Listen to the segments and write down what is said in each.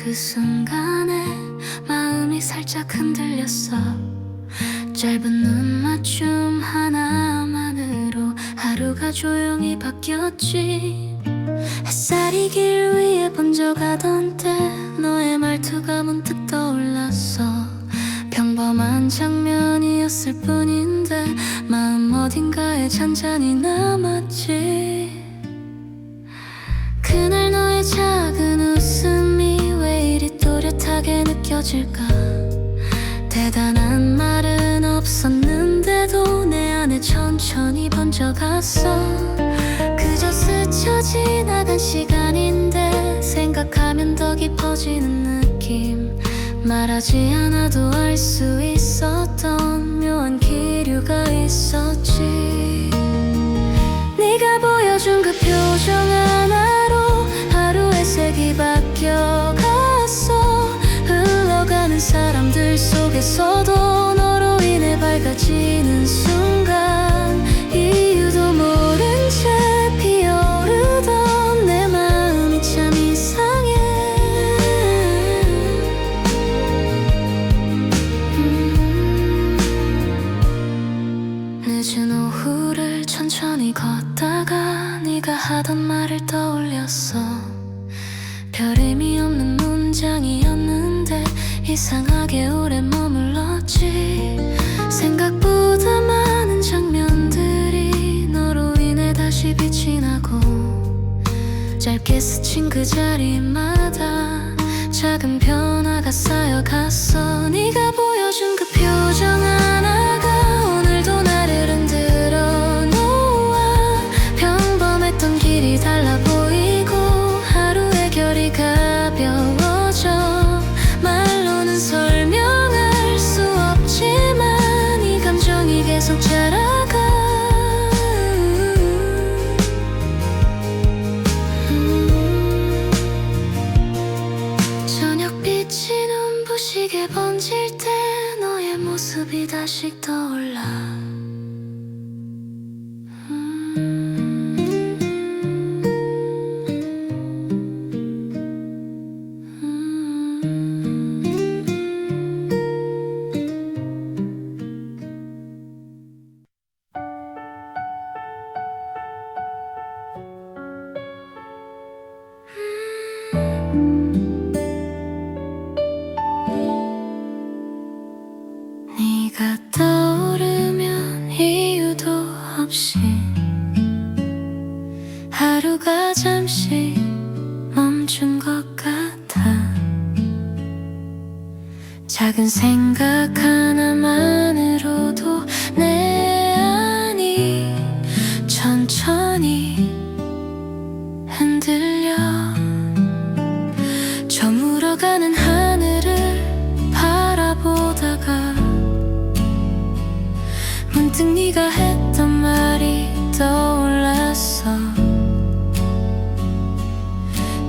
그 순간에 마음이 살짝 흔들렸어. 짧은 눈 맞춤 하나만으로 하루가 조용히 바뀌었지. 햇살이 길 위에 번져가던 때 너의 말투가 문득 떠올랐어. 평범한 장면이었을 뿐인데 마음 어딘가에 잔잔히 남았지. 그날 너의 작은 웃음이 왜 이리 또렷하게 느껴질까. 대단한 말은 없었는데도 내 안에 천천히 번져갔어. 그저 스쳐 지나간 시간인데 생각하면 더 깊어지는 느낌. 말하지 않아도 알 수 있었던 묘한 기류가 있었지. 네가 보여준 그 표정 하나로 하루의 색이 바뀌어갔어. 흘러가는 사람들 속에서도 너로 인해 밝아지는 순간, 이유도 모른 채 피어오르던 내 마음이 참 이상해. 늦은 오후를 천천히 걷다가 네가 하던 말을 떠올렸어. 별 의미 없는 문장이었는데 이상하게 오래 머물렀지. 생각보다 많은 장면들이 너로 인해 다시 빛이 나고, 짧게 스친 그 자리마다 작은 변화가 쌓여갔어. 네가 보여준 그 표정 하나가 오늘도 나를 흔들어 놓아. 평범했던 길이 달라 보이고 하루의 결이 가벼워져. 말로는 설명할 수 없지만 이 감정이 계속 자라가. 저녁빛이 눈부시게 번질 때 너의 모습이 다시 떠올라. 네가 떠오르면 이유도 없이 하루가 잠시 멈춘 것 같아. 작은 생각 하나만으로도 내 안이 천천히 흔들려. 저물어가는 하늘을 바라보다가 문득 네가 했던 말이 떠올랐어.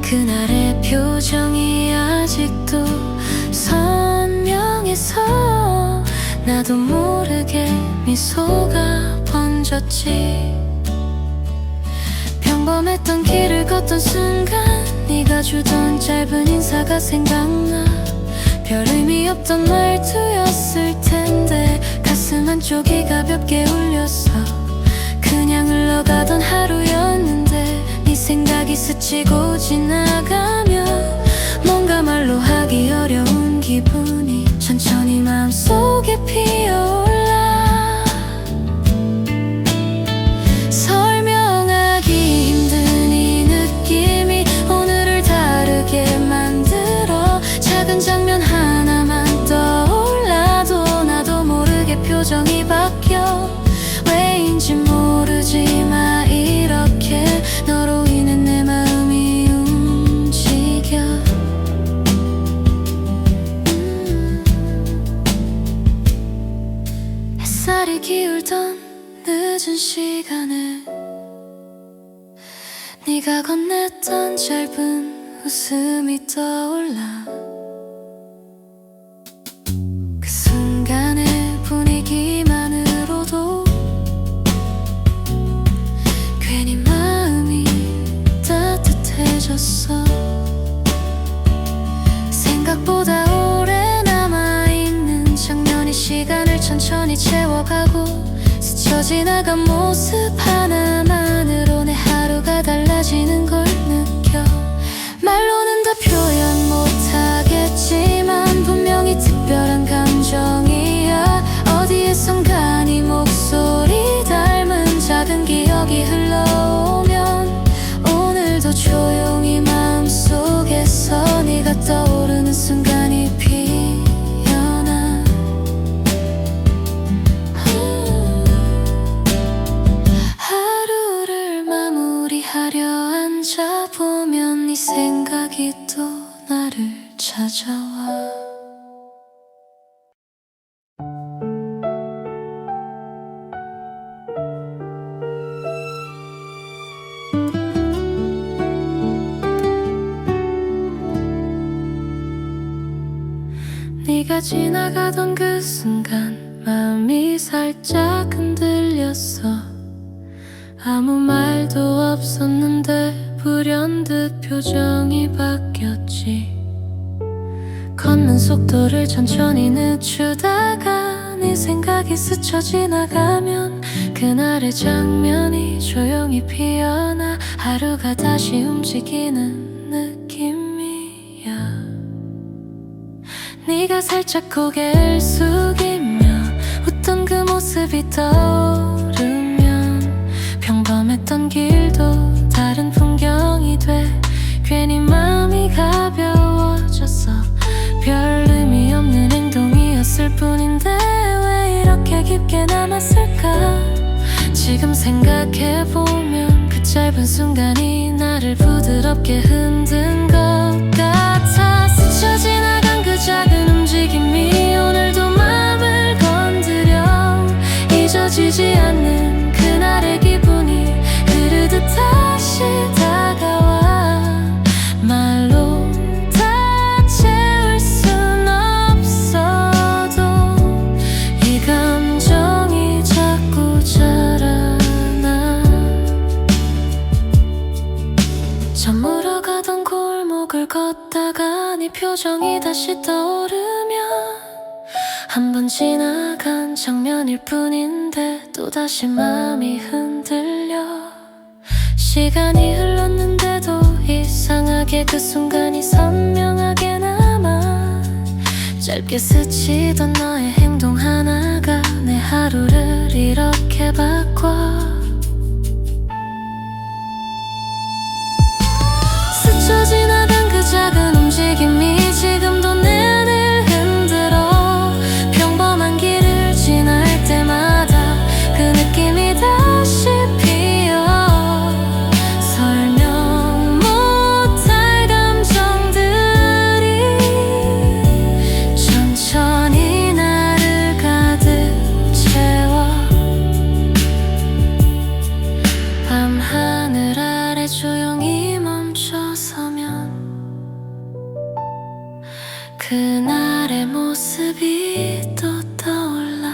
그날의 표정이 아직도 선명해서 나도 모르게 미소가 번졌지. 평범했던 길을 걷던 순간 네가 주던 짧은 인사가 생각나. 별 의미 없던 말투였을 텐데 가슴 한쪽이 가볍게 울렸어. 그냥 흘러가던 하루였는데 네 생각이 스치고 지나가면 뭔가 말로 하기 어려운 기분이 천천히 마음속에 피어올라. 설명하기 힘든 이 느낌이 오늘을 다르게 만들어. 작은 장면 하나만 떠올라도 나도 모르게 표정이 바뀌어. 왜인지 모르지만 이렇게 너로 인해 내 마음이 움직여. 햇살이 기울던 늦은 시간에 네가 건넸던 짧은 웃음이 떠올라. 그 순간의 분위기만으로도 괜히 마음이 따뜻해졌어. 시간을 천천히 채워가고 스쳐 지나간 모습 하나만으로 내 하루가 달라지는 걸 느껴. 말로는 다 표현 못하겠지만 분명히 특별한 감정이야. 어디에선가 네 목소리 닮은 작은 기억이 흘러오면 오늘도 조용히 마음속에서 네가 떠오르는 순간이 피어나. 하루를 마무리하려 앉아보면 네 생각이 또 나를 찾아와. 네가 지나가던 그 순간 마음이 살짝 흔들렸어. 아무 말도 없었는데 불현듯 표정이 바뀌었지. 걷는 속도를 천천히 늦추다가 네 생각이 스쳐 지나가면 그날의 장면이 조용히 피어나. 하루가 다시 움직이는 느낌이야. 네가 살짝 고개를 숙이며 웃던 그 모습이 떠오르면 평범했던 길도 다른 풍경이 돼 괜히 마음이 가벼워졌어. 별 의미 없는 행동이었을 뿐인데 왜 이렇게 깊게 남았을까. 지금 생각해보면 그 짧은 순간이 나를 부드럽게 흔든 것 같아. 스쳐 지나간 그 작은 움직임이 오늘도 마음을 건드려. 잊어지지 않는 그날의 기분이 흐르듯 다시 다가와. 말로 다 채울 순 없어도 이 감정이 자꾸 자라나. 저물어가던 골목을 걷다가 네 표정이 다시 떠오르면 한 번 지나간 장면일 뿐인데 또다시 마음이 흔들려. 시간이 흘렀는데도 이상하게 그 순간이 선명하게 남아. 짧게 스치던 너의 행동 하나가 내 하루를 이렇게 바꿔. 스쳐 지나간 그 작은 움직임이 지금도 내 안을 흔들어. 평범한 길을 지날 때마다 그 느낌이 다시 피어. 설명 못할 감정들이 천천히 나를 가득 채워. 밤하늘 아래 조용히 멈춰서면 그날의 모습이 또 떠올라.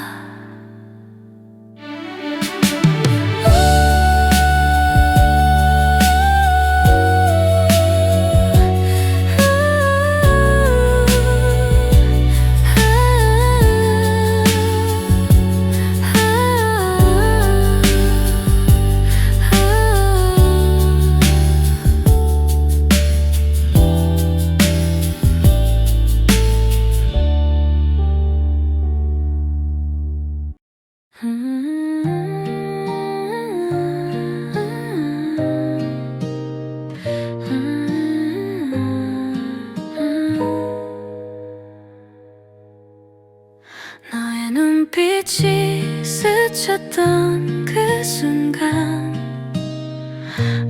너의 눈빛이 스쳤던 그 순간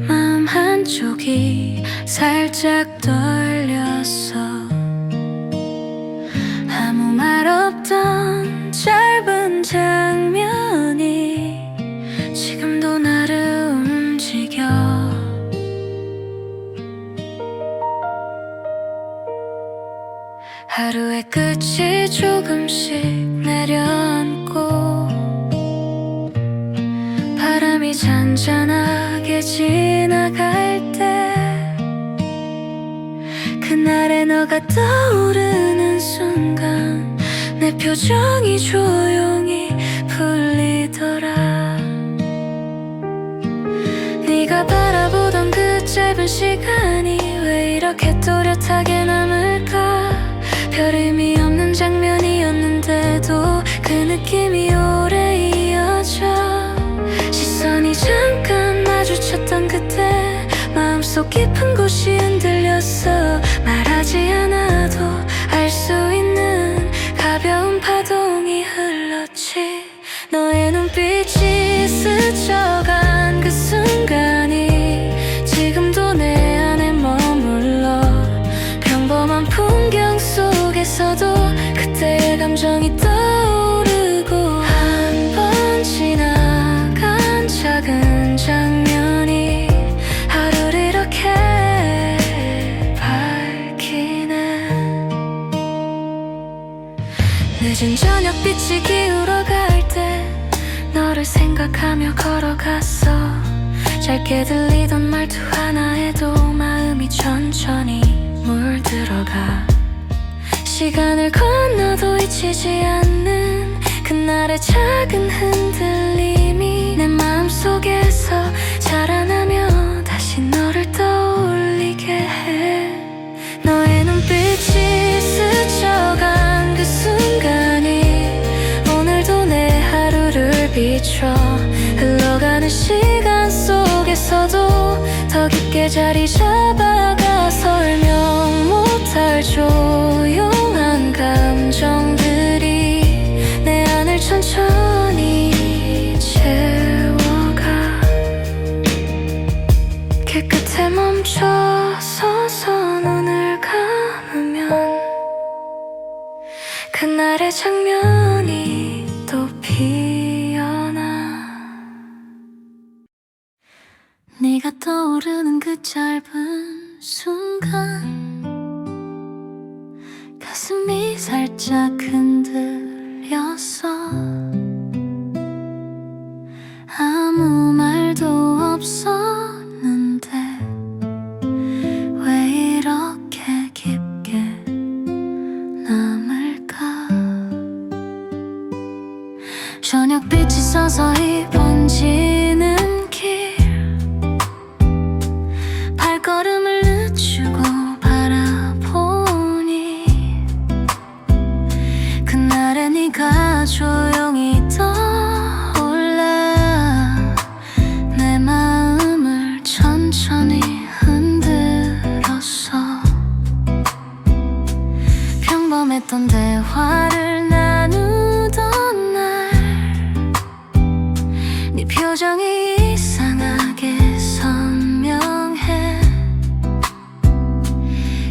마음 한쪽이 살짝 떨렸어. 아무 말 없던 짧은 장면이 지금도 나를 움직여. 하루의 끝이 조금씩 내려앉고 바람이 잔잔하게 지나갈 때 그날의 너가 떠오르는 순간 내 표정이 조용히 풀리더라. 네가 바라보던 그 짧은 시간이 왜 이렇게 또렷하게 남을까? 별 의미 없는 장면이었는데도 그 느낌이 오래 이어져. 시선이 잠깐 마주쳤던 그때 마음속 깊은 곳이 흔들렸어. 말하지 않아도 알 수 있는 가벼운 파동이 흘렀지. 너의 눈빛이 스쳐간 그 순간이 지금도 내 안에 머물러. 평범한 풍경 속에서도 그때의 감정이 떠오르고, 한 번 지나간 작은 장면이 하루를 이렇게 밝히네. 늦은 저녁빛이 기울어갈 때 너를 생각하며 걸어갔어. 짧게 들리던 말투 하나에도 마음이 천천히 물들어가. 시간을 건너도 잊히지 않는 그날의 작은 흔들림이 내 마음속에서 자라나며 다시 너를 떠올리게 해. 너의 눈빛이 스쳐간 그 순간이 오늘도 내 하루를 비춰. 흘러가는 시간 속에서도 더 깊게 자리 잡아가. 설명 못할 조용한 감정들이 내 안을 천천히 채워가. 길 끝에 멈춰 서서 눈을 감으면 그날의 장면이 또 피어나. 네가 떠오르는 그 짧은 순간 가슴이 살짝 흔들렸어. 아무 말도 없었는데 왜 이렇게 깊게 남을까? 저녁빛이 서서히 번지는 길, 발걸음을 늦추고 바라보니 그날의 네가 조용히 떠올라. 내 마음을 천천히 흔들었어. 평범했던 대화를 나누던 날 네 표정이 이상하게 선명해.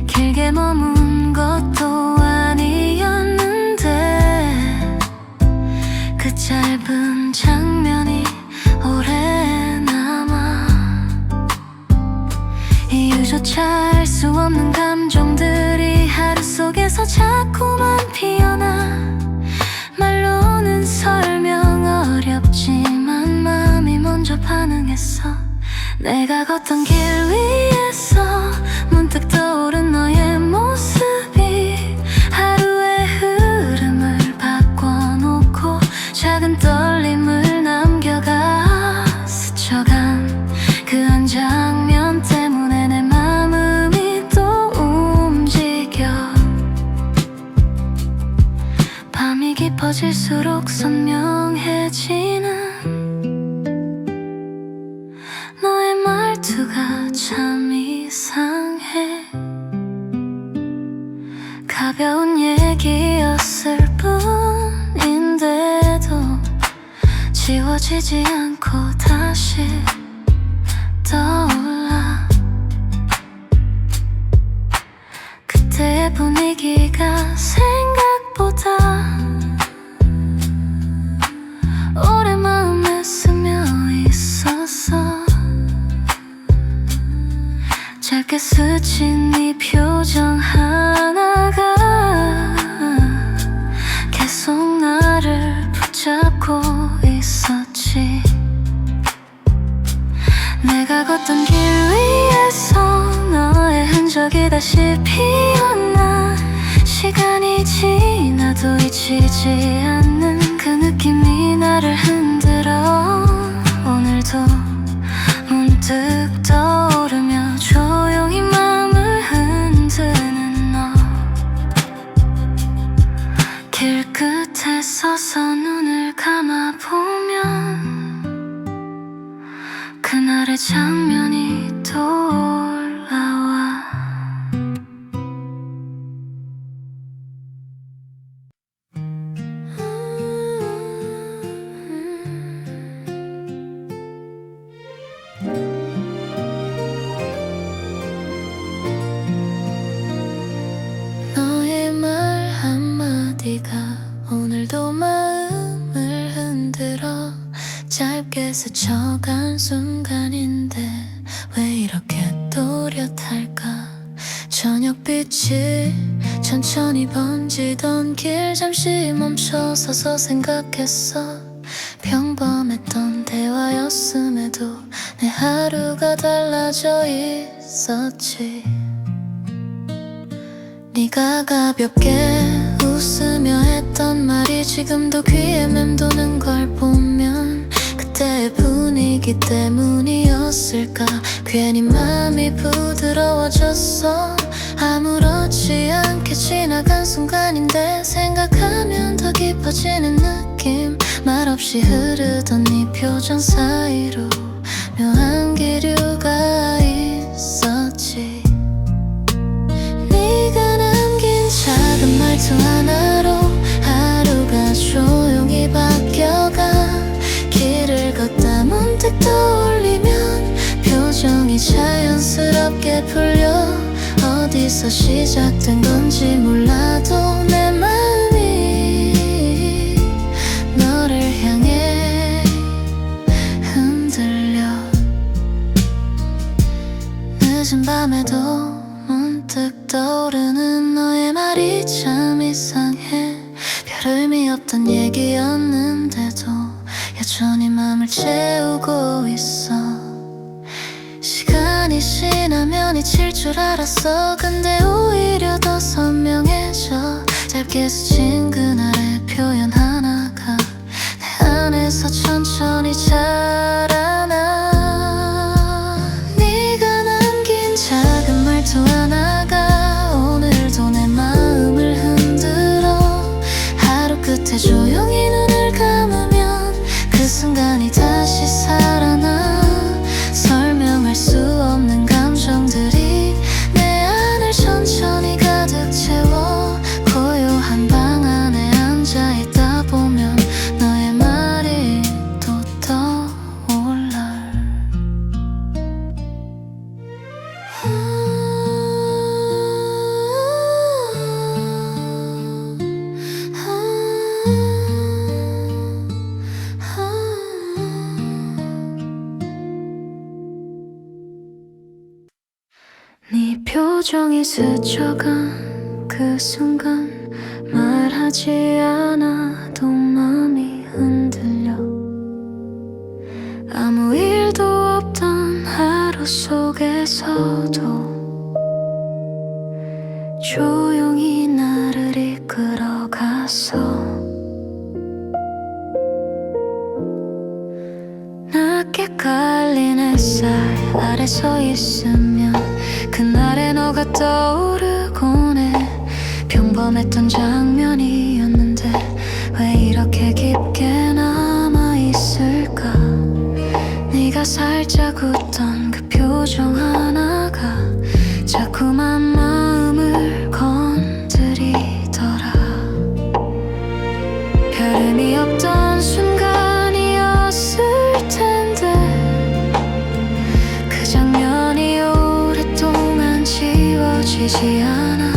길게 머문 것도 아니었는데 그 짧은 장면이 오래 남아. 이유조차 알 수 없는 감정들이 하루 속에서 자꾸만 피어나. 말로는 설명 어렵지만 마음이 먼저 반응했어. 내가 걷던 길 위에서 문득 떠오른 너의 모습이 하루의 흐름을 바꿔놓고 작은 떨림을 남겨가. 스쳐간 그 한 장면 때문에 내 마음이 또 움직여. 밤이 깊어질수록 선명해지는 너의 말투가 참 이상해. 가벼운 얘기였을 뿐인데도 지워지지 않고 다시 떠올라. 그때의 분위기가 생각보다 오래 마음에 스며 있었어. 짧게 스친 네 표정 하나가 계속 나를 붙잡고 있었지. 내가 걷던 길 위에서 너의 흔적이 다시 피어나. 시간이 지나도 잊지 지치지 않는 그 느낌이 나를 흔들어. 오늘도 문득 떠오르며 조용히 맘을 흔드는 너. 길끝에 서서 눈을 감아보면 그날의 장면이 떠올라와. 너의 말 한마디가 오늘도 마음을 흔들어. 짧게 스쳐간 순간인데 왜 이렇게 또렷할까. 저녁빛이 천천히 번지던 길 잠시 멈춰서서 생각했어. 평범했던 대화였음에도 내 하루가 달라져 있었지. 네가 가볍게 웃으며 했던 말이 지금도 귀에 맴도는 걸 보면 그때의 분위기 때문이었을까. 괜히 마음이 부드러워졌어. 아무렇지 않게 지나간 순간인데 생각하면 더 깊어지는 느낌. 말없이 흐르던 네 표정 사이로 묘한 기류가 있었지. 네가 남긴 작은 말투 하나로 하루가 조용히 바뀌어가. 길을 걷다 문득 떠올리면 표정이 자연스럽게 풀려. 어디서 시작된 건지 몰라도 내 마음이 너를 향해 흔들려. 늦은 밤에도 문득 떠오르는 너의 말이 참 이상해. 별 의미 없던 얘기였는데도 여전히 맘을 채우고 있어. 시간이 지나면 잊힐 줄 알았어. 근데 오히려 더 선명해져. 짧게 스친 그날의 표현 하나가 내 안에서 천천히 자라나. 네가 남긴 작은 말투 하나가 오늘도 내 마음을 흔들어. 하루 끝에 조용히 눈을 감으면 그 순간이 다시 살아나. 설명할 수 없는 감정들이 내 안을 천천히 가득 채워. 고요한 방 안에 앉아있다 보면 너의 말이 또 떠올라. 네 표정이 스쳐간 그 순간 말하지 않아도 마음이 흔들려. 아무 일도 없던 하루 속에서도 조용히 나를 이끌어갔어. 낮게 깔린 햇살 아래 서 있으면 그날의 너가 떠오르곤 해. 평범했던 장면이었는데 왜 이렇게 깊게 남아있을까. 네가 살짝 웃던 그 표정 하나가 자꾸만 마음을 건드리더라. 별 의미 없던 순간이었을 텐데 그 장면이 오랫동안 지워지지 않아.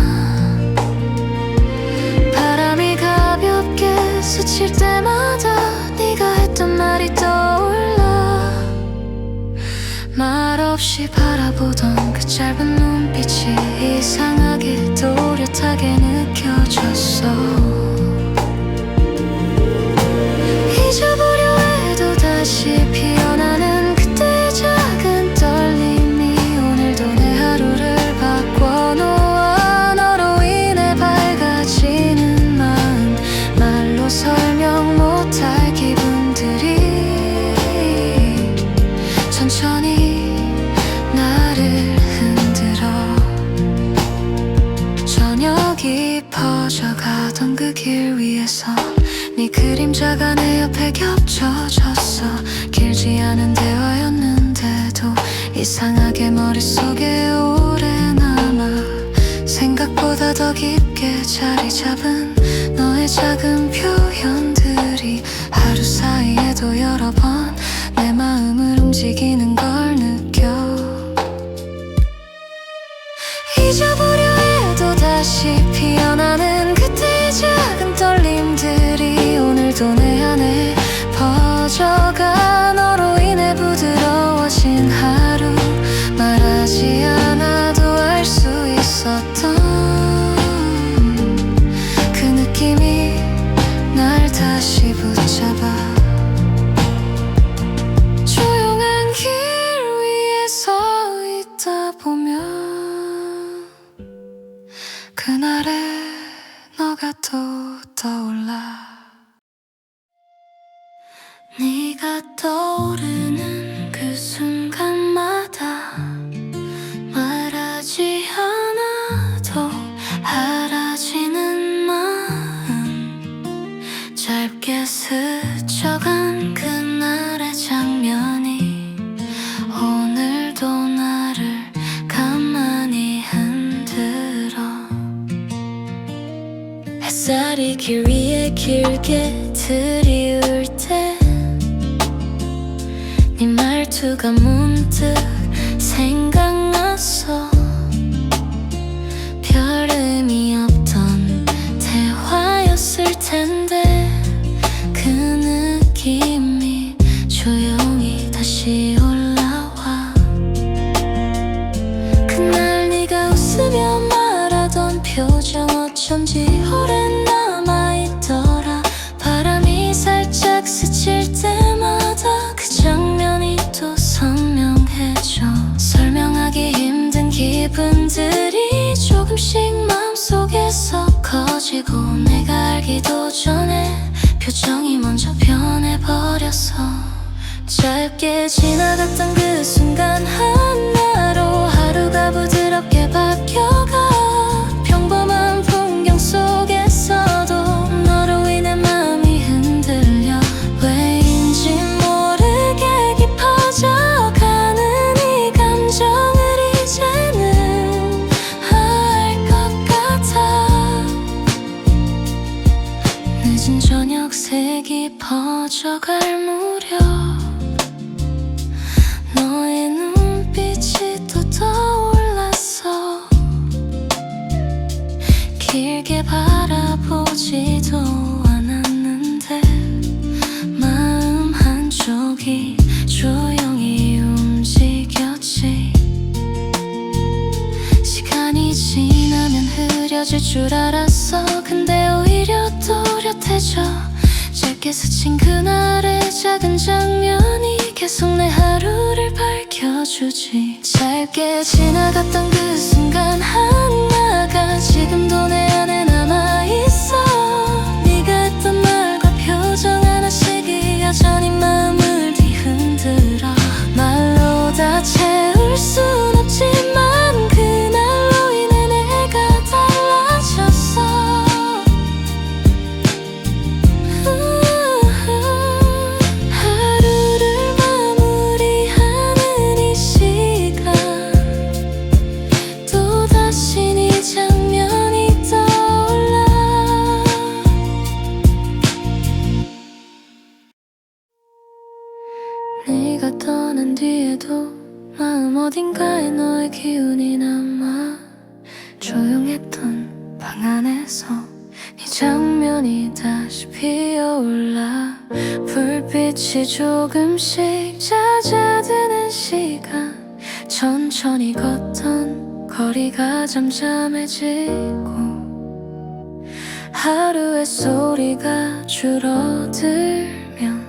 바람이 가볍게 스칠 때마다 네가 했던 말이 떠올라. 말없이 바라보던 그 짧은 눈빛이 이상하게 또렷하게 느껴졌어. 잊어보려 해도 다시 피어나는 그때의 작은 떨림이 오늘도 내 하루를 바꿔놓아. 너로 인해 밝아지는 마음 더 깊어져가던 그 길 위에서 네 그림자가 내 옆에 겹쳐졌어. 길지 않은 대화였는데도 이상하게 머릿속에 오래 남아. 생각보다 더 깊게 자리 잡은 너의 작은 표현들이 하루 사이에도 여러 번 내 마음을 움직이는 걸 느껴. 잊어보려 해도 다시 피어나는 그때의 작은 떨림들이 오늘도 내 안에 퍼져가. 너로 인해 부드러워진 하루, 말하지 않아도 알 수 있었던 그 느낌이 날 다시 붙잡아. 조용한 길 위에 서 있다 보면 그날의 너가 또 떠올라. 네가 떠오르는 그 순간마다 말하지 않아도 알아지는 마음. 짧게 스쳐간 그날의 장면이 오늘도 나를 가만히 흔들어. 햇살이 길 위에 길게 들이울 때 네 말투가 문득 생각났어. 별 의미 없던 대화였을 텐데 그 느낌이 조용히 다시 올라와. 그날 네가 웃으며 말하던 표정 어쩐지 오래 남아있더라. 바람이 살짝 스칠 때마다 그 장면이 또 선명해져. 설명하기 힘든 기분들이 조금씩 마음속에서 커지고 내가 알기도 전에 표정이 먼저 변해버렸어. 짧게 지나갔던 그 순간 하나로 하루가 부드럽게 바뀌어가. 평범한 풍경 속에서도 너로 인해 마음이 흔들려. 왜인지 모르게 깊어져가는 이 감정을 이제는 알 것 같아. 늦은 저녁 색이 퍼져갈 무렵 너의 눈빛이 또 떠올랐어. 길게 바라보지도 않았는데 마음 한쪽이 조용히 움직였지. 시간이 지나면 흐려질 줄 알았어. 근데 오히려 또렷해져. 짧게 스친 그날의 작은 장면이 계속 내 하루를 밝혀주지. 짧게 지나갔던 그 순간 하나가 지금도 내 안에 남아있어. 네가 했던 말과 표정 하나씩이 여전히 마음을 뒤흔들어. 말로 다 채울 순 없지만 그날로 인해 내가 달라졌어. 하루를 마무리하는 이 시간 또다시 네 장면이 떠올라. 네가 떠난 뒤에도 마음 어딘가에 너의 기운이 남아. 조용했던 방 안에서 네 장면이 다시 피어올라. 불빛이 조금씩 잦아드는 시간. 천천히 걷던 거리가 잠잠해지고 하루의 소리가 줄어들면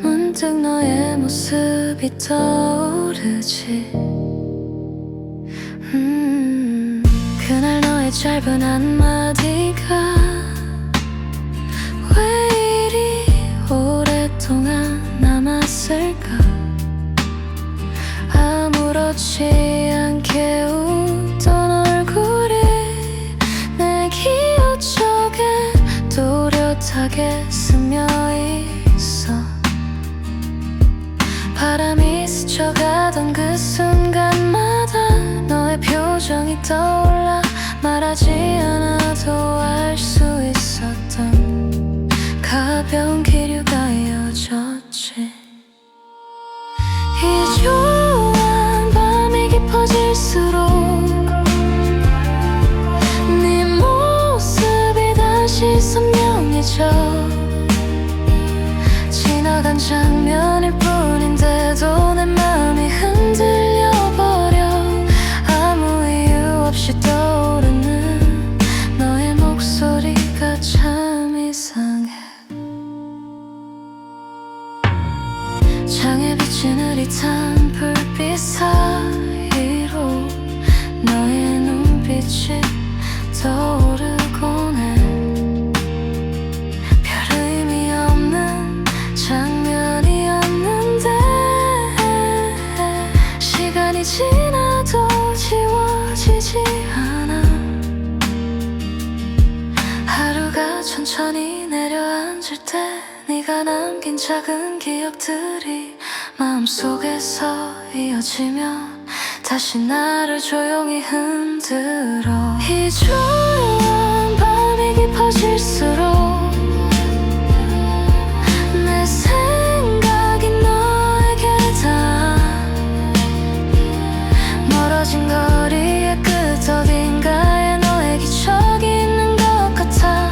문득 너의 모습이 떠오르지. 그날 너의 짧은 한마디가 왜 이리 오랫동안 남았을까. 아무렇지 않게 웃던 얼굴이 벽에 스며 있어. 바람이 스쳐가던 그 순간마다 너의 표정이 떠올라. 말하지 않아도 알 수 있었던 가벼운 기류가 이어졌지. 이 조용한 밤이 깊어질수록 네 모습이 다시 선명해져. 지나간 장면일 뿐인데도 내 맘이 흔들려버려. 아무 이유 없이 떠오르는 너의 목소리가 참 이상해. 창에 비친 흐릿한 불빛 사이로 너의 눈빛이 떠오르곤 해. 별 의미 없는 장면이었는데 시간이 지나도 지워지지 않아. 하루가 천천히 내려앉을 때 네가 남긴 작은 기억들이 마음속에서 이어지며 다시 나를 조용히 흔들어. 이 조용한 밤이 깊어질수록 내 생각이 너에게 닿아. 멀어진 거리의 끝 어딘가에 너의 기척이 있는 것 같아.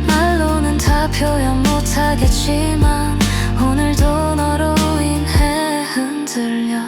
말로는 다 표현 못하겠지만 오늘도 너로 인해 흔들려.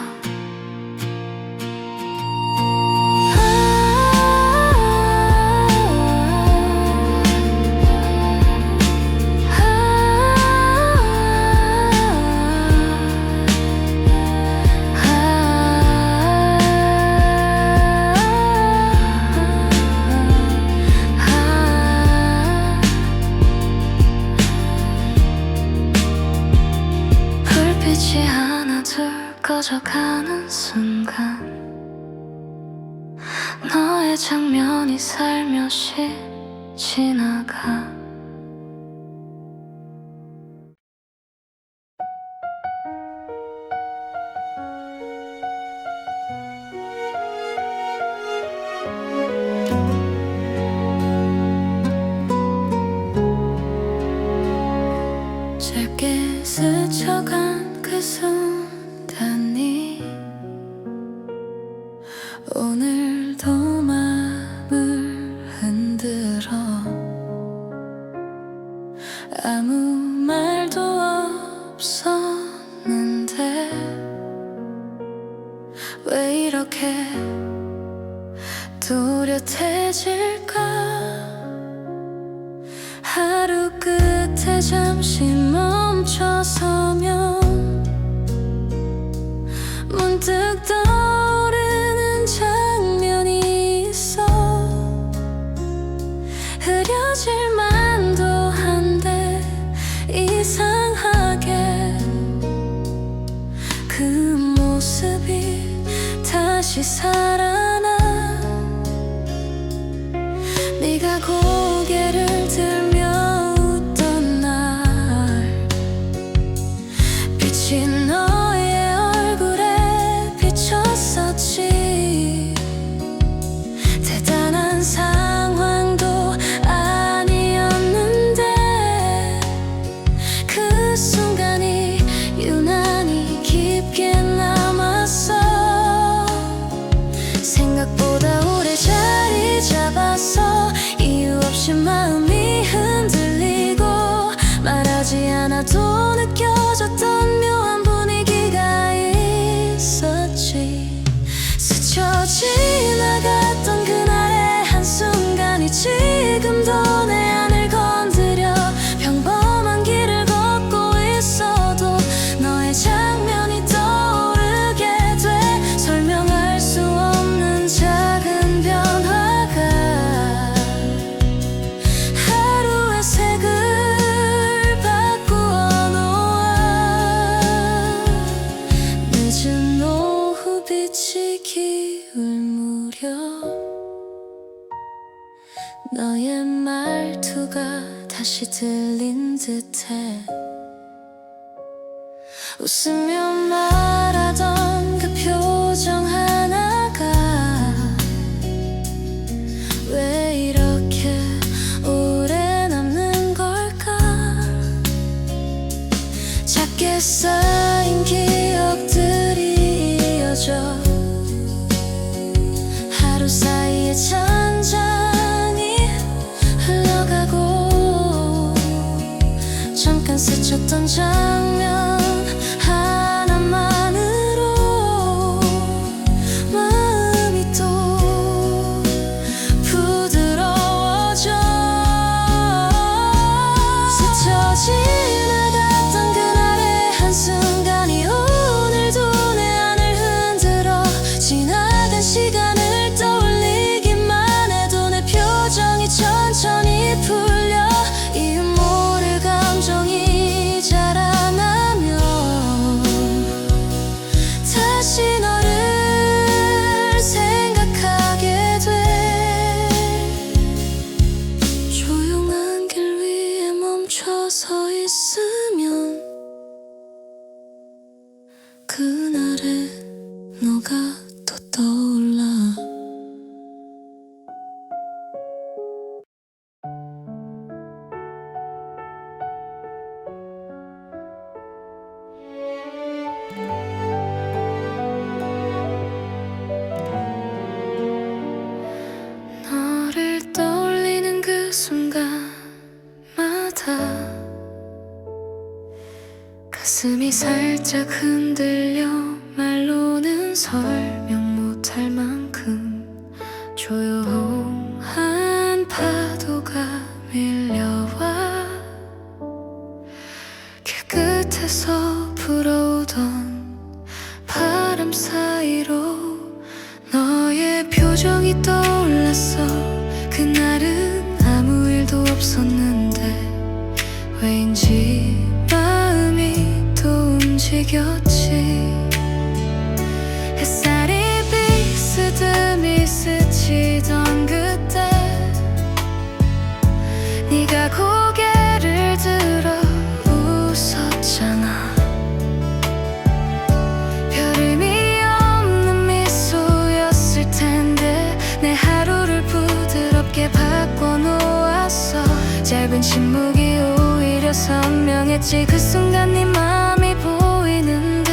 불빛이 하나 둘 꺼져가는 순간 너의 장면이 살며시 지나가. 짧게 스쳐간 그 순간이 오늘도 맘을 흔들어. 아무 말도 없었는데 왜 이렇게 뚜렷해질까. 하루 끝에 잠시 멈춰서면 문득 떠오르는 장면이 있어. 흐려질 만도 한데 이상하게 그 모습이 다시 살아나. 네가 고개를 들며 웃던 날 빛이 너의 얼굴에 비쳤었지. 대단한 상황도 아니었는데 그 순간이 유난히 깊게 남았어. 생각보다 오래 자리 잡았어. 이유 없이 마음이 흔들리고 말하지 않아도 느껴졌던 묘한 분위기가 있었지. 스쳐 지나갔던 그날의 한순간이 지금도 내 안을 건드려. 평범한 길을 걷고 있어도 너의 장면이 떠오르게 돼. 설명할 수 없는 작은 변화가 하루의 색을 바꾸어 놓아. 늦은 오후 빛이 기울 무렵 너의 말투가 다시 들린 듯해. 웃으며 말하던 그 표정 하나가 왜 이렇게 오래 남는 걸까. 작게 쌓인 기억들이 이어져 하루 사이에 천천히 흘러가고, 잠깐 스쳤던 장면 하나만으로 마음이 또 부드러워져. 스쳐 지나갔던 그날의 한순간이 오늘도 내 안을 흔들어. 지나간 시간을 떠올리기만 해도 내 표정이 천천히 풀려. 이유 모를 감정이 자라나며 다시 너를 생각하게 돼. 조용한 길 위에 멈춰서 있으면 그날의 너가 또 떠올라. 너를 떠올리는 그 순간마다 가슴이 살짝 흔들려. 말로는 설명 못할 만큼 조용한 파도가 밀려와. 길 끝에서 불어오던 바람 사이로 너의 표정이 떠올랐어. 그날은 아무 일도 없었는데 왜인지 마음이 또 움직였지. 햇살이 비스듬히 스치던 그때 네가 고개를 들어 웃었잖아. 별 의미 없는 미소였을 텐데 내 하루를 부드럽게 바꿔놓았어. 짧은 침묵이 오히려 선명했지. 그 순간 네 마음이 보이는 듯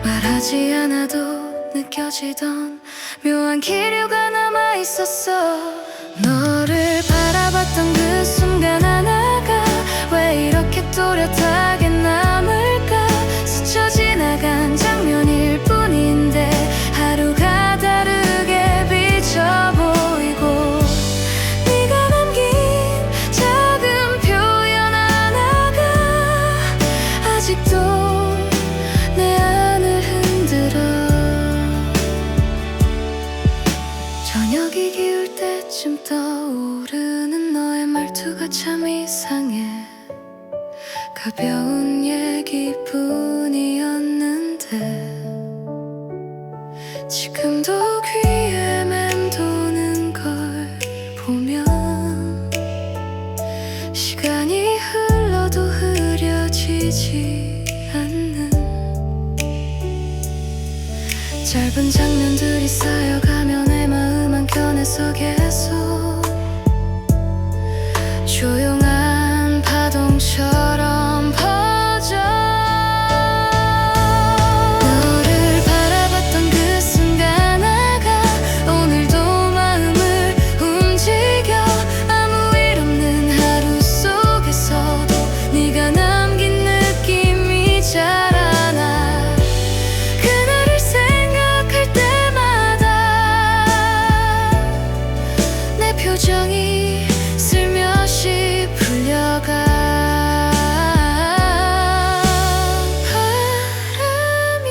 말하지 않아도 느껴지던 묘한 기류가 남아있었어. 너를 바라봤던 그 순간 하나가 왜 이렇게 또렷하게 남을까. 스쳐 지나간 장면일 뿐인데 하루가 다르게 비쳐 보이고, 네가 남긴 작은 표현 하나가 아직도 내 안을 흔들어. 저녁이 기울 때쯤 떠오르는 너의 말투가 참 이상해. 가벼운 얘기뿐이었는데 지금도 귀에 맴도는 걸 보면 시간이 흘러도 흐려지지 않는 짧은 장면들이 쌓여가며 내 마음 한켠에서 계속 조용한 파동처럼 퍼져. 너를 바라봤던 그 순간 하나가 오늘도 마음을 움직여. 아무 일 없는 하루 속에서도 네가 남긴 느낌이 자라나. 그날을 생각할 때마다 내 표정이 슬며시 풀려가. 바람이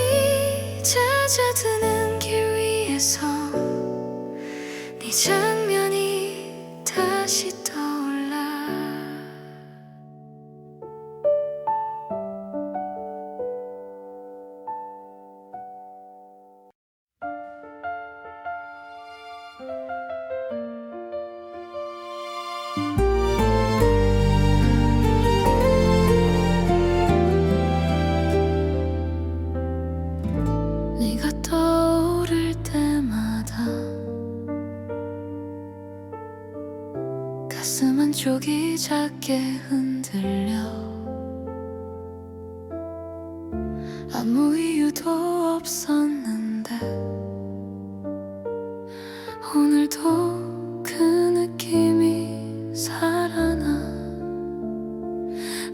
잦아드는 길 위에서 네 장면이 다시 떠올라. 가슴 한쪽이 작게 흔들려 아무 이유도 없었는데 오늘도 그 느낌이 살아나.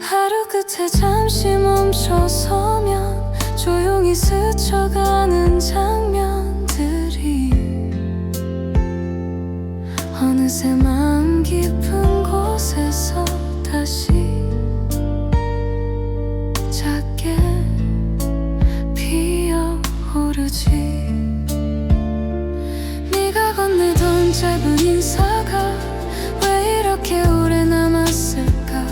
하루 끝에 잠시 멈춰서면 조용히 스쳐가는 장면들이 어느새 마음 깊은 곳에서 다시 작게 피어오르지. 네가 건네던 짧은 인사가 왜 이렇게 오래 남았을까.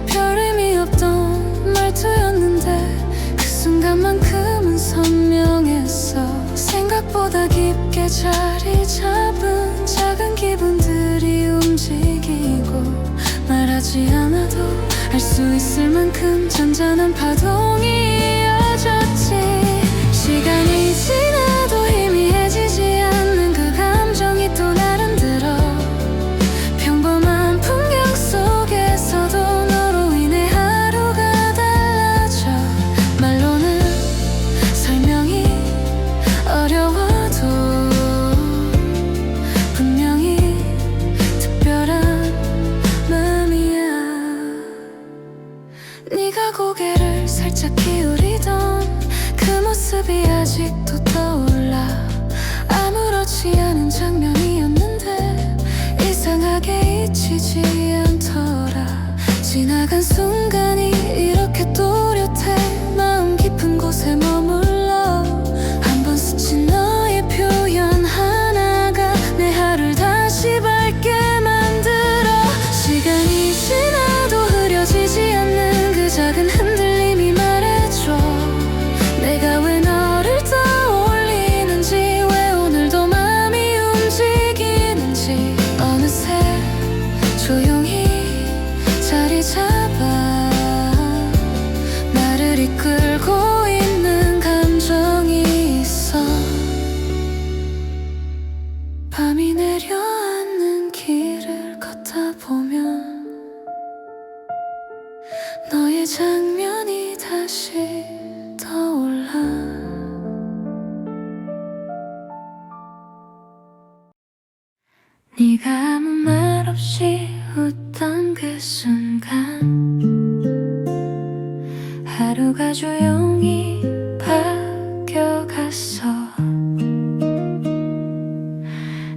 별 의미 없던 말투였는데 그 순간만큼은 선명했어. 생각보다 깊게 자리 잡은 작은 기분들이 움직이고 말하지 않아도 알 수 있을 만큼 잔잔한 파동이 이어졌지. 시간이 지나도 희미해지지 않는 그 감정이 또 나를 들어. 평범한 풍경 속에서도 너로 인해 하루가 달라져. 말로는 설명이 어려워도 분명히 특별한 마음이야. 네가 고개를 살짝 기울이던 그 모습이 아직도 떠올라. 아무렇지 않은 장면이었는데 이상하게 잊히지 않더라. 지나간 순간이 이렇게 또렷해. 마음 깊은 곳에 머물러 한 번 스친 너의 표현 하나가 내 하루를 다시 밝게 만들어. 시간이 지나도 흐려지지 않는 그 작은 흔들림이 말해줘. 내가 왜 너를 떠올리는지, 왜 오늘도 마음이 움직이는지. 어느새 조용히 자리 잡아 나를 이끌고 있는 감정이 있어. 밤이 내려앉는 길을 걷다 보면 너의 장면이 다시 떠올라. 네가 아무 말 없이 웃던 그 순간 하루가 조용히 바뀌어갔어.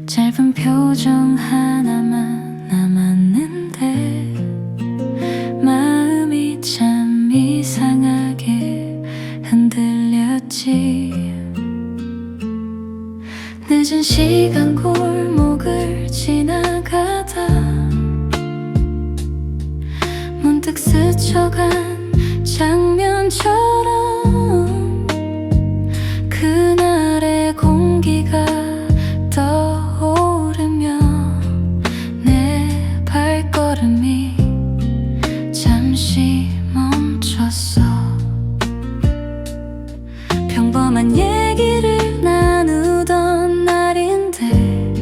짧은 표정 하나만 남았는데 마음이 참 이상하게 흔들렸지. 늦은 시간 골목을 지나가다 문득 스쳐간 장면처럼 그날의 공기가 떠오르며 내 발걸음이 잠시 멈췄어. 평범한 얘기를 나누던 날인데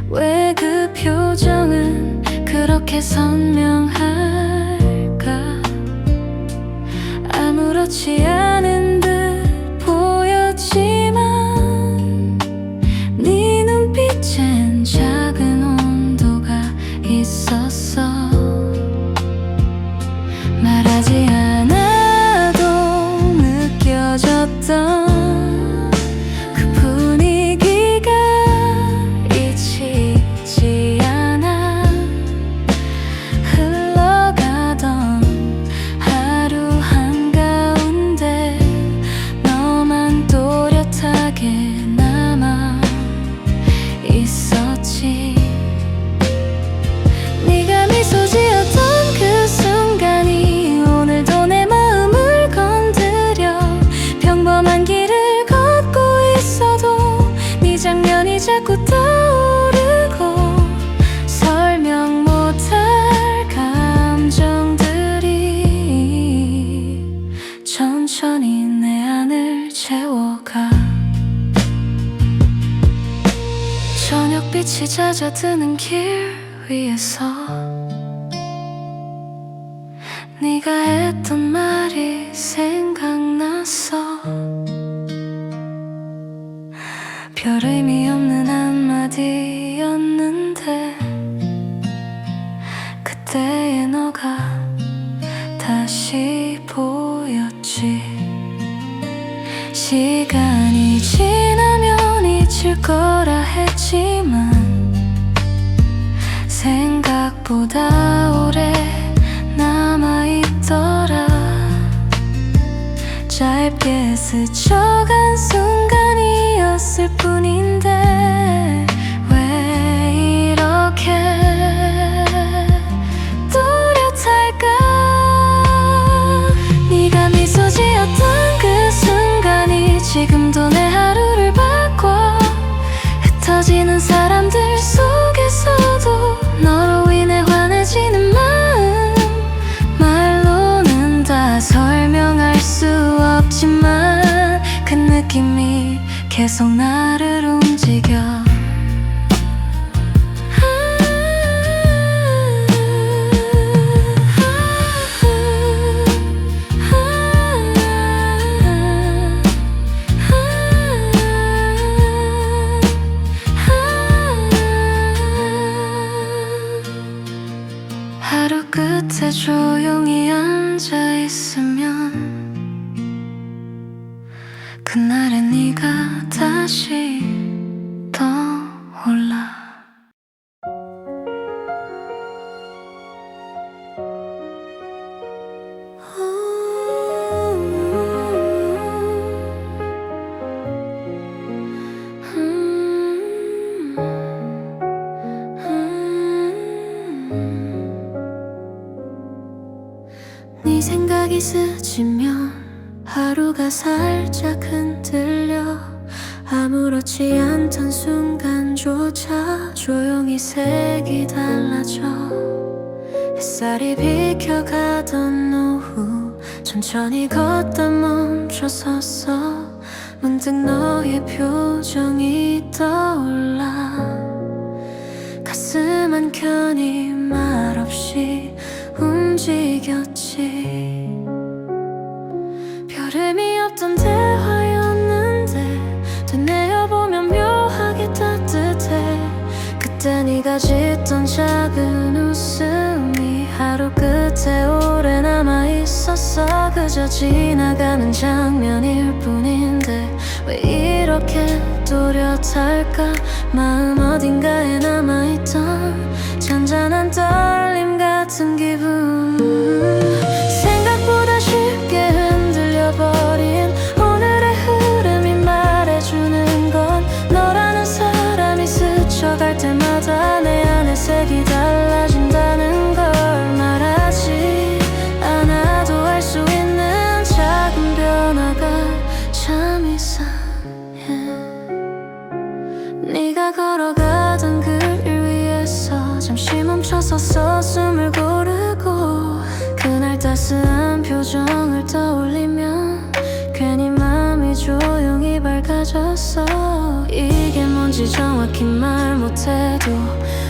왜 그 표정은 그렇게 선명할까. 아무렇지 않은 듯 보였지만 네 눈빛엔 작은 온도가 있었어. 말하지 않아도 느껴졌던 그 분위기가 잊히지 않아. 흘러가던 하루 한가운데 너만 또렷하게 남아 있었지. 네가 미소 지었던 그 순간이 오늘도 내 마음을 건드려. 평범한 길을 걷고 있어도 네 장면이 자꾸 떠오르고 설명 못할 감정들이 천천히 내 안을 채워가. 저녁빛이 잦아드는 길 위에서 네가 했던 말이 생각났어. 별 의미 없는 한마디였는데 그때의 너가 다시 보였지. 시간이 지나면 잊힐 거라 했지만 생각보다 오래 남아있더라. 짧게 스쳐간 순간이었을 뿐인데 왜 이렇게 또렷할까. 네가 미소 지었던 그 순간이 지금도 내 하루를 바꿔. 흩어지는 사람들 속에서도 너로 인해 환해지는 마음, 말로는 다 설명할 수 없지만 그 느낌이 계속 나를 움직여. 하루 끝에 조용히 앉아있으면 그날의 네가 다시 떠올라. 네 생각이 스치면 하루가 살짝 흔들려. 아무렇지 않던 순간조차 조용히 색이 달라져. 햇살이 비켜가던 오후 천천히 걷다 멈춰섰어. 문득 너의 표정이 떠올라. 가슴 한켠이 말없이 움직였지. 별 의미 없던 대화였는데 되뇌어보면 묘하게 따뜻해. 그때 네가 짓던 작은 웃음이 하루 끝에 오래 남아있었어. 그저 지나가는 장면일 뿐인데 왜 이렇게 또렷할까. 마음 어딘가에 남아있던 잔잔한 떨림 같은 기분. 생각보다 쉽게 흔들려버린 오늘의 흐름이 말해주는 건 너라는 사람이 스쳐갈 때마다 내 안에 색이 달라진다는 걸. 말하지 않아도 알 수 있는 작은 변화가 참 이상해. 네가 걸어가던 길 위에서 잠시 멈춰서서 숨을 고르고 그날 따스한 표정을 떠올리면 괜히 마음이 조용히 밝아졌어. 이게 뭔지 정확히 말 못해도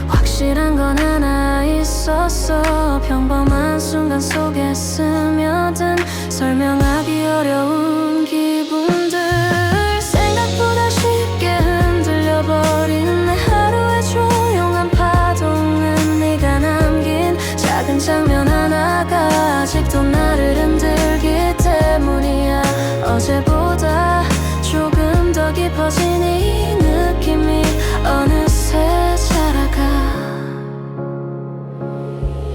확실한 건 하나 있었어. 평범한 순간 속에 스며든 설명하기 어려운 기분들. 생각보다 쉽게 흔들려버린 내 하루의 조용한 파동은 네가 남긴 작은 장면 하나가 아직도 나를 흔들기 때문이야. 어제보다 조금 더 깊어진 이 느낌이 어느새 자라가.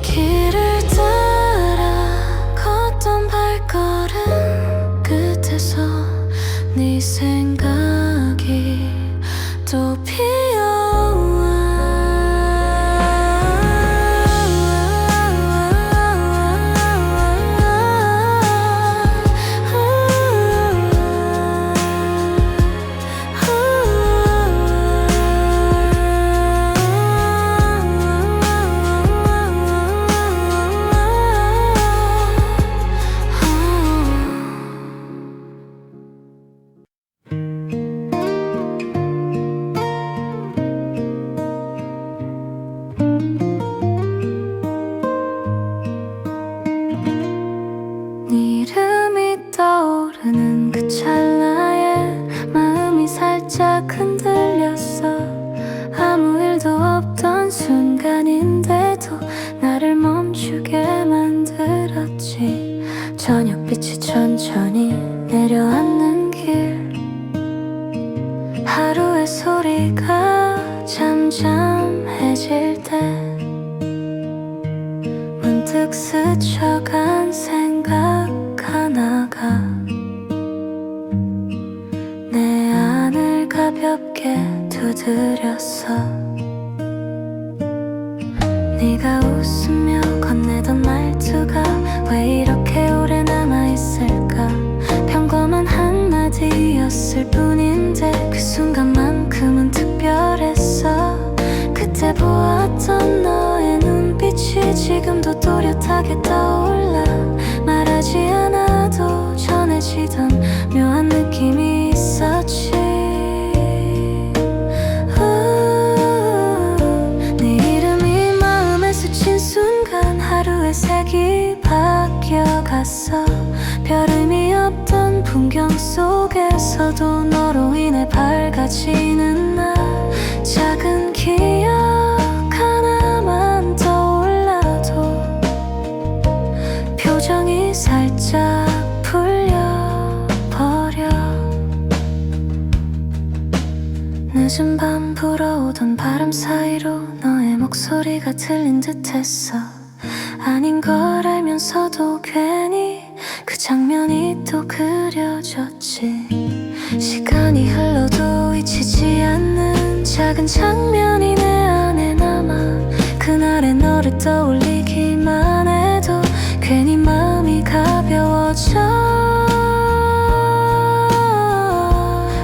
길을 따라 걷던 발걸음 끝에서 네 생각이 또 피어와. 편해질 때 문득 스쳐간 생각 하나가 내 안을 가볍게 두드렸어. 네가 웃으며 건네던 말투가 왜 이렇게 오래 남아있을까. 평범한 한마디였을 뿐인데 그 순간만큼은 특별했어. 그때 보았던 너의 눈빛이 지금도 또렷하게 떠올라. 말하지 않아도 전해지던 묘한 느낌이 있었지. 네 이름이 마음에 스친 순간 하루의 색이 바뀌어갔어. 별 의미 없던 풍경 속에서도 너로 인해 밝아지는 날. 작은 기억 하나만 떠올라도 표정이 살짝 풀려버려. 늦은 밤 불어오던 바람 사이로 너의 목소리가 들린 듯했어. 아닌 걸 알면서도 괜히 그 장면이 또 그려졌지. 시간이 흘러도 잊히지 않는 작은 장면이 내 안에 남아. 그날의 너를 떠올리기만 해도 괜히 마음이 가벼워져.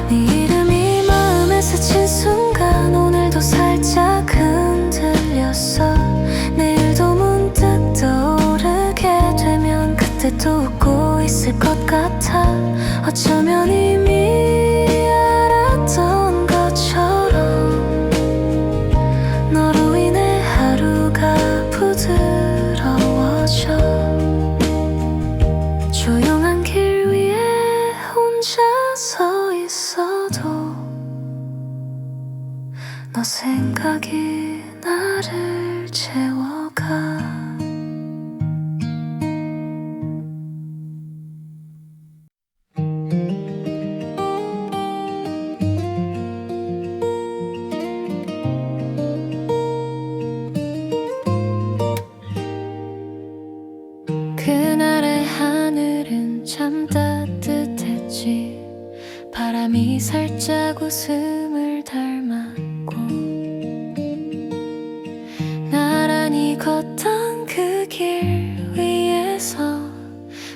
네 이름이 마음에 스친 순간 오늘도 살짝 흔들렸어. 내일도 문득 떠오르게 되면 그때 또 웃고 있을 것 같아. 어쩌면 이미 알았던 것처럼 너로 인해 하루가 부드러워져. 조용한 길 위에 혼자 서 있어도 너 생각이 나를 채워가. 그날의 하늘은 참 따뜻했지. 바람이 살짝 웃음을 닮았고 나란히 걷던 그 길 위에서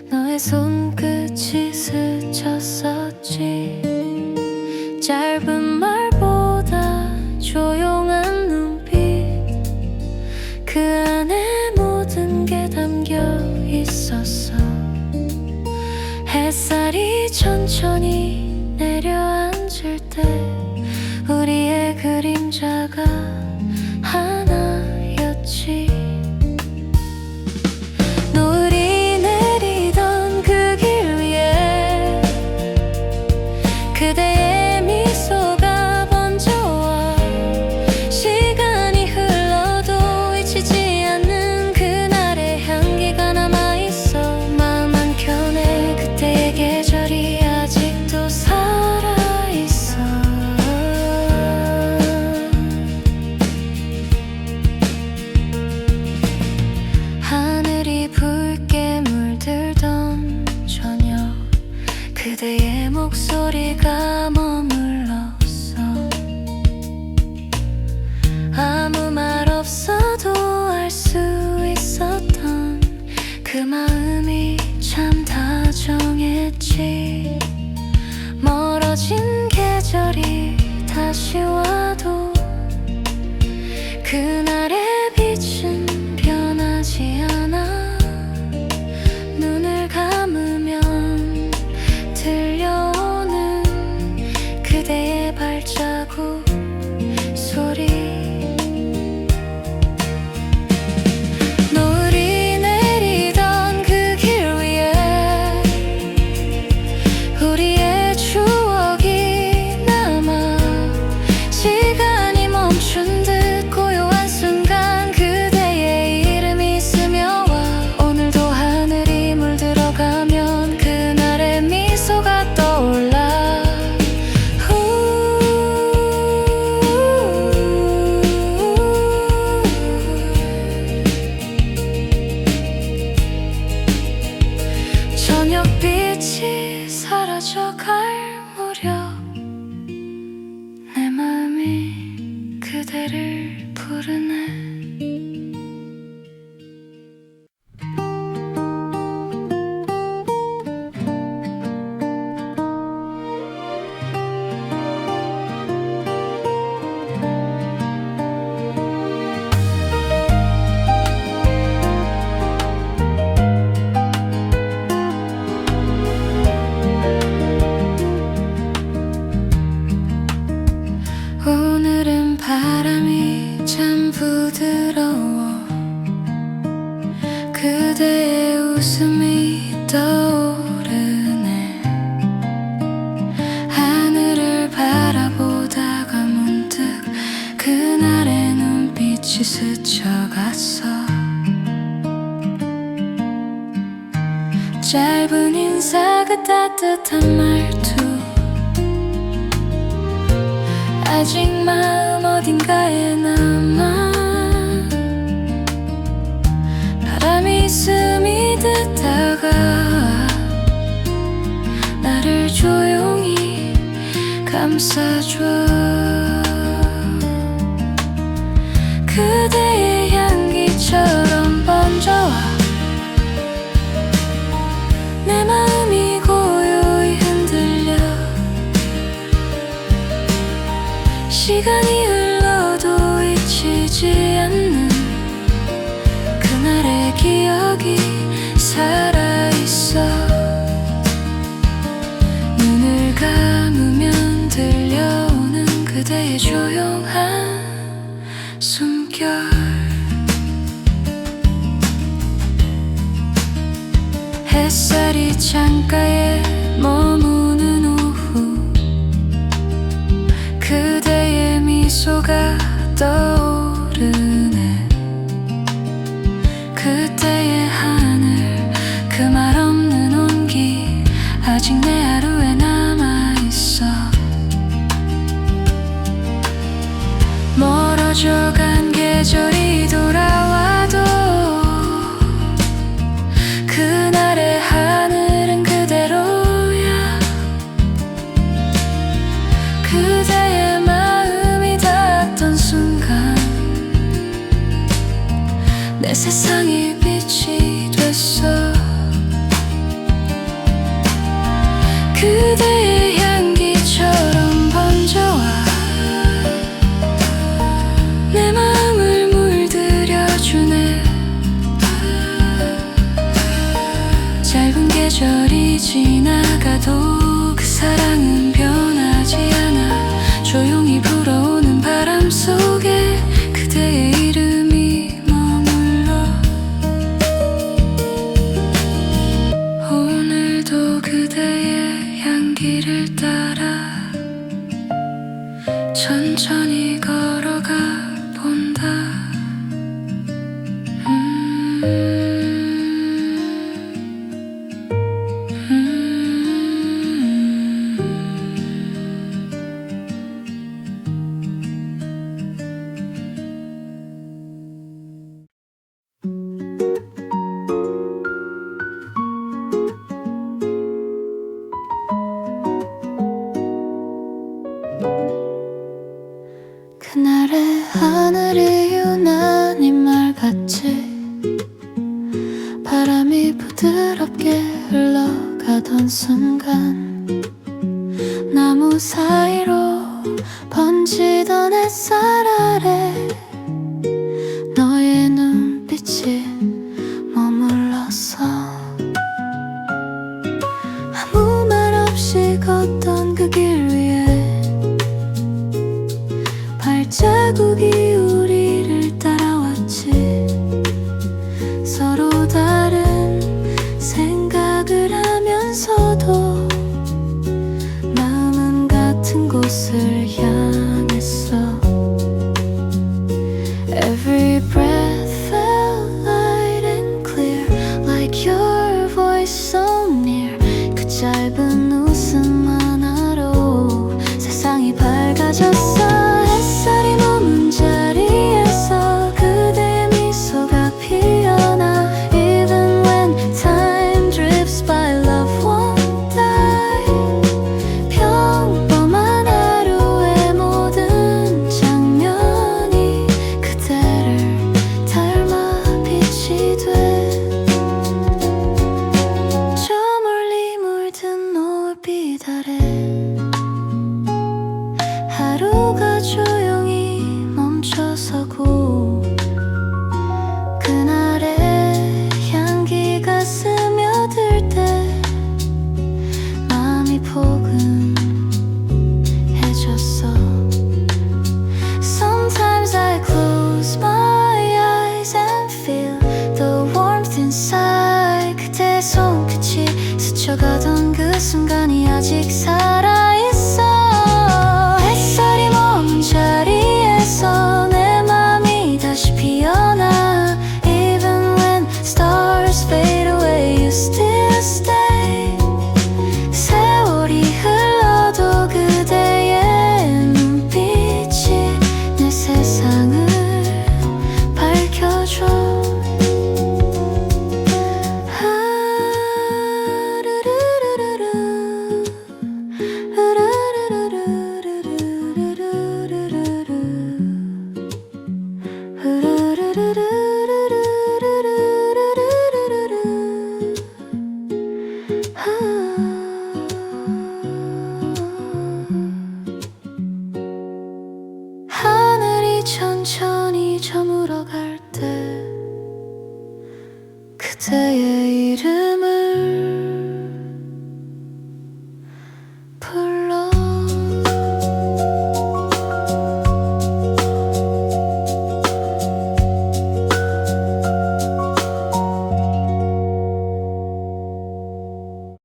너의 손끝이 스쳤었지. 짧은 말보다 조용한 눈빛, 그 안에 모든 게 담겨 있었어. 햇살이 천천히 내려앉을 때 우리의 그림자가 하나였지. 노을이 내리던 그 길 위에 그대의 미소가 번져와. 시간이 흘러도 잊히지 않는 그날의 향기가 남아있어. 마음 한켠에 그때의 계절이 아직도 살아있어. 하늘이 붉게 물들던 저녁, 그대의 목소리가 머물렀어. 아무 말 없어도 알 수 있었던 그 마음이 참 다정했지. 멀어진 계절이 다시 와도 그날의 빛은 변하지 않아. 눈을 감으면 들려오는 그대의 발자국 소리. 노을이 내리던 그 길 위에 우리의 추억이 남아. 시간이 멈춘 듯 고요한 순간 그대의 이름이 스며 쑥스러워. 그대의 웃음이 떠오르네. 하늘을 바라보다가 문득 그날의 눈빛이 스쳐갔어. 짧은 인사 그 따뜻한 말투, 아직 마음 어딘가에 남아. 바람이 스미듯 다가와 나를 조용히 감싸줘. 그대의 향기처럼 번져와. 내 마음이 고요히 흔들려. 시간이 흘러도 잊히지 않는 그날의 기억이 살아있어. 눈을 감으면 들려오는 그대의 조용한 숨결. 햇살이 창가에 머무는 오후, 그대의 미소가 떠오르네. 그때의 하늘, 그 말 없는 온기 아직 내 하루에 남아있어. 멀어져간 계절이 돌아와도 그날의 하늘은 그대로야. 그대의 마음이 닿았던 순간 내 세상이 빛이 됐어. 그대의 향기처럼 번져와 내 마음을 물들여주네. 짧은 계절이 지나가도 그 사랑은 변하지 않아. 조용히 불어오는 바람 속에 그대의 이름이 머물러. 오늘도 그대의 향기를 따라 천천히 걸어가 본다. 그날의 하늘이 유난히 맑았지. 바람이 부드럽게 흘러가던 순간 나무 사이로 번지던 햇살 아래 너의 눈빛이 머물렀어. 아무 말 없이 걷던 그 길 위에 발자국이 우리를 따라왔지. 서로 다른 생각을 하면서도 마음은 같은 eyes and feel the warmth inside. 그대의 손끝이 스쳐가던 그 순간이 아직 살아있어. 햇살이 머문 자리에서 내 맘이 다시 피어나. Even when stars fade away, you still stay. 세월이 흘러도 그대의 눈빛이 내 세상을 밝혀줘. 하늘이 천천히 저물어 갈 때 그대의 이름